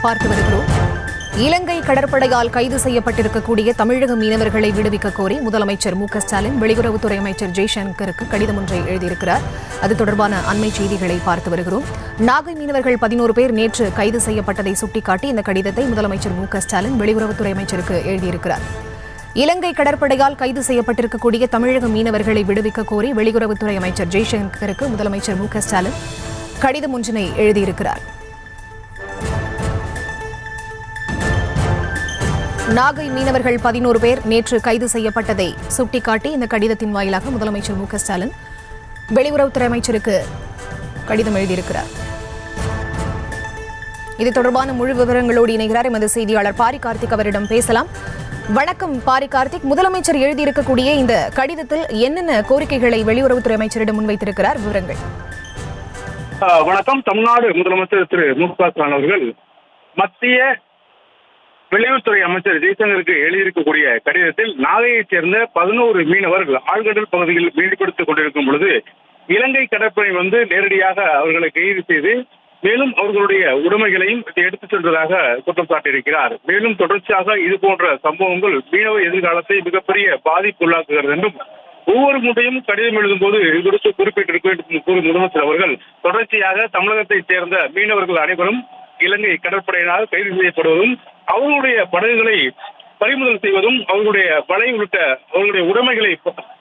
பார்த்து வருகிறோம். இலங்கை கடற்படையால் கைது செய்யப்பட்டிருக்கக்கூடிய தமிழக மீனவர்களை விடுவிக்க கோரி முதலமைச்சர் மு.க.ஸ்டாலின் வெளியுறவுத்துறை அமைச்சர் ஜெய்சங்கருக்கு கடிதம் ஒன்றை எழுதியிருக்கிறார். அது தொடர்பான அண்மை செய்திகளை பார்த்து வருகிறோம். நாகை மீனவர்கள் 11 பேர் நேற்று கைது செய்யப்பட்டதை சுட்டிக்காட்டி இந்த கடிதத்தை முதலமைச்சர் மு.க.ஸ்டாலின் வெளியுறவுத்துறை அமைச்சருக்கு எழுதியிருக்கிறார். இலங்கை கடற்படையால் கைது செய்யப்பட்டிருக்கக்கூடிய தமிழக மீனவர்களை விடுவிக்க கோரி வெளியுறவுத்துறை அமைச்சர் ஜெய்சங்கருக்கு முதலமைச்சர் மு.க.ஸ்டாலின் கடிதம் ஒன்றினை எழுதியிருக்கிறார். நாகை மீனவர்கள் 11 பேர் நேற்று கைது செய்யப்பட்டதை சுட்டிக்காட்டி இந்த கடிதத்தின் வாயிலாக முதலமைச்சர் மு.க.ஸ்டாலின் வெளியுறவுத்துறை அமைச்சருக்கு கடிதம் எழுதியிருக்கிறார். இது தொடர்பான முழு விவரங்களோடு இணைகிறார் எமது செய்தியாளர் பாரி கார்த்திக். அவரிடம் பேசலாம். வணக்கம் பாரி கார்த்திக். முதலமைச்சர் எழுதியிருக்கக்கூடிய இந்த கடிதத்தில் என்னென்ன கோரிக்கைகளை வெளியுறவுத்துறை அமைச்சரிடம் முன்வைத்திருக்கிறார்? விவரங்கள். வணக்கம். தமிழ்நாடு முதலமைச்சர் திரு மு.க.ஸ்டாலின் அவர்கள் மத்திய வெளியுறவுத்துறை அமைச்சர் ஜெய்சங்கருக்கு எழுதியிருக்கக்கூடிய கடிதத்தில் நாகையைச் சேர்ந்த 11 மீனவர்கள் ஆழ்கடல் பகுதியில் மீன்பிடித்துக் கொண்டிருக்கும் பொழுது இலங்கை கடற்படை நேரடியாக அவர்களை கைது செய்து மேலும் அவர்களுடைய உடைமைகளையும் எடுத்துச் சென்றதாக குற்றம் சாட்டியிருக்கிறார். மேலும் தொடர்ச்சியாக இதுபோன்ற சம்பவங்கள் மீனவ எதிர்காலத்தை மிகப்பெரிய பாதிப்புள்ளாக்குகிறது என்றும் ஒவ்வொரு முறையும் கடிதம் எழுதும் போது இது குறித்து குறிப்பிட்டிருக்கும் என்று கூறும் முதலமைச்சர் அவர்கள் தொடர்ச்சியாக தமிழகத்தைச் சேர்ந்த மீனவர்கள் அனைவரும் இலங்கை கடற்படையினால் கைது செய்யப்படுவதும் அவர்களுடைய படகுகளை பறிமுதல் செய்வதும் அவர்களுடைய வலை உள்ளிட்ட அவர்களுடைய உடைமைகளை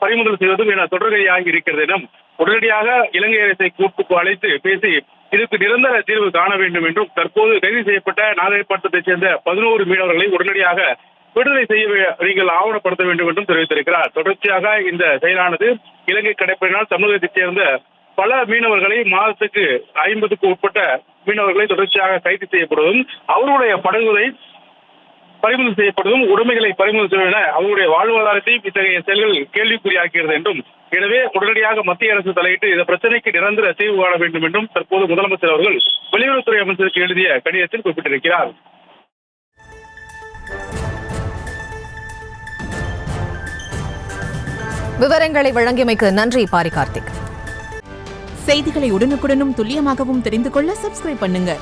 பறிமுதல் செய்வதும் என தொடர்கதையாகி இருக்கிறது என உடனடியாக இலங்கை அரசை கூட்டுக்கு அழைத்து பேசி இதற்கு நிரந்தர தீர்வு காண வேண்டும் என்றும் தற்போது கைது செய்யப்பட்ட நாகைப்பட்டினத்தைச் சேர்ந்த 11 மீனவர்களை உடனடியாக விடுதலை செய்ய நீங்கள் ஆவணப்படுத்த வேண்டும் என்றும் தெரிவித்திருக்கிறார். தொடர்ச்சியாக இந்த செயலானது இலங்கை கடற்படையினால் தமிழகத்தைச் சேர்ந்த பல மீனவர்களை மாதத்துக்கு 50க்கும் உட்பட்ட மீனவர்களை தொடர்ச்சியாக கைது செய்யப்படுவதும் அவர்களுடைய படகுகளை பறிமுதல் செய்யப்படுவதும் உடைமைகளை பறிமுதல் செய்வதென அவருடைய வாழ்வாதாரத்தையும் இத்தகைய செயல்கள் கேள்விக்குறியாக்கிறது என்றும் எனவே உடனடியாக மத்திய அரசு தலையிட்டு இந்த பிரச்சனைக்கு நிரந்தர தீர்வு காண வேண்டும் என்றும் தற்போது முதலமைச்சர் அவர்கள் வெளியுறவுத்துறை அமைச்சருக்கு எழுதிய கடிதத்தில் குறிப்பிட்டிருக்கிறார். விவரங்களை வழங்கியமைக்கு நன்றி பாரி கார்த்திக். செய்திகளை உடனுக்குடனும் துல்லியமாகவும் தெரிந்து கொள்ள சப்ஸ்கிரைப் பண்ணுங்க.